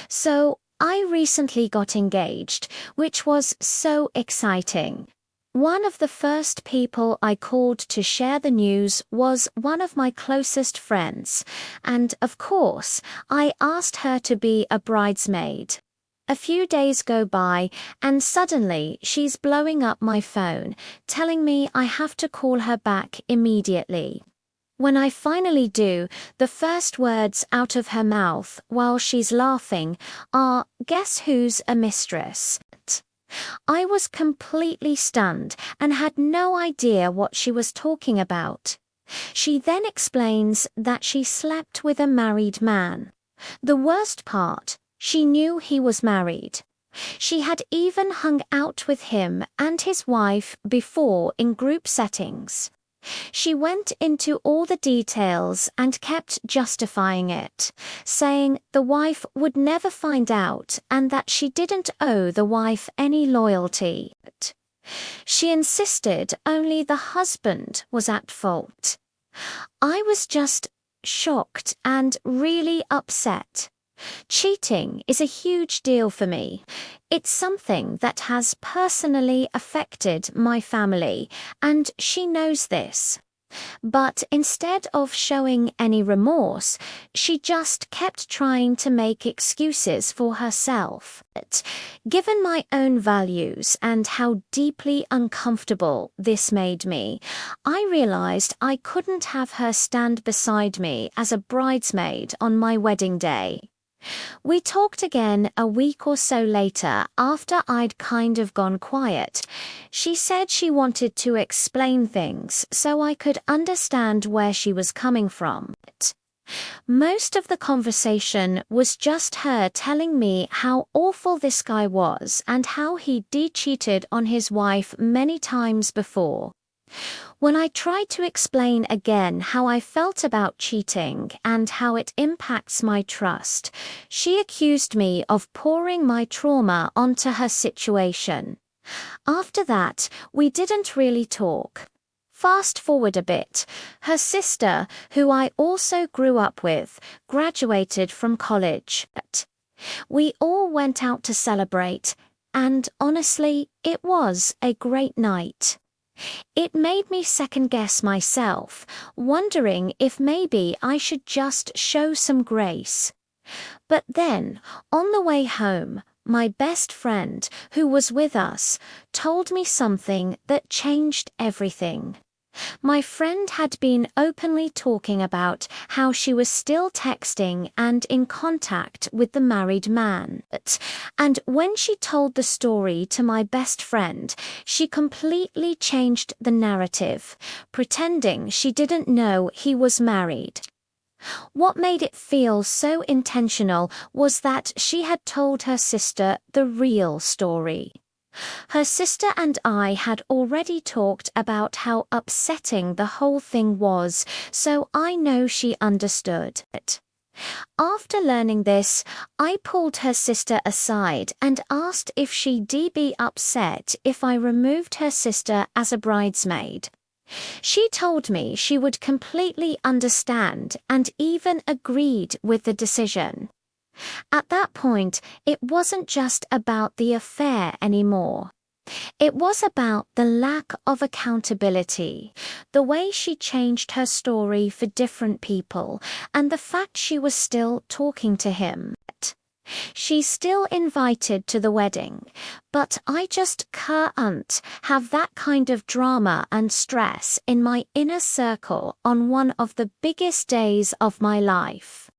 So I recently got engaged, which was so exciting. One of the first people I called to share the news was one of my closest friends, and of course, I asked her to be a bridesmaid. A few days go by, and suddenly she's blowing up my phone, telling me I have to call her back immediately. When I finally do, the first words out of her mouth while she's laughing are, "Guess who's a mistress?" I was completely stunned and had no idea what she was talking about. She then explains that she slept with a married man. The worst part, she knew he was married. She had even hung out with him and his wife before in group settings. She went into all the details and kept justifying it, saying the wife would never find out and that she didn't owe the wife any loyalty. She insisted only the husband was at fault. I was just shocked and really upset. Cheating is a huge deal for me. It's something that has personally affected my family, and she knows this. But instead of showing any remorse, she just kept trying to make excuses for herself. Given my own values and how deeply uncomfortable this made me, I realized I couldn't have her stand beside me as a bridesmaid on my wedding day. We talked again a week or so later after I'd kind of gone quiet. She said she wanted to explain things so I could understand where she was coming from. Most of the conversation was just her telling me how awful this guy was and how he'd cheated on his wife many times before. When I tried to explain again how I felt about cheating and how it impacts my trust, she accused me of pouring my trauma onto her situation. After that, we didn't really talk. Fast forward a bit, her sister, who I also grew up with, graduated from college. We all went out to celebrate, and honestly, it was a great night. It made me second-guess myself, wondering if maybe I should just show some grace. But then, on the way home, my best friend, who was with us, told me something that changed everything. My friend had been openly talking about how she was still texting and in contact with the married man. And when she told the story to my best friend, she completely changed the narrative, pretending she didn't know he was married. What made it feel so intentional was that she had told her sister the real story. Her sister and I had already talked about how upsetting the whole thing was, so I know she understood it. After learning this, I pulled her sister aside and asked if she'd be upset if I removed her sister as a bridesmaid. She told me she would completely understand and even agreed with the decision. At that point, it wasn't just about the affair anymore. It was about the lack of accountability, the way she changed her story for different people, and the fact she was still talking to him. She's still invited to the wedding, but I just can't have that kind of drama and stress in my inner circle on one of the biggest days of my life.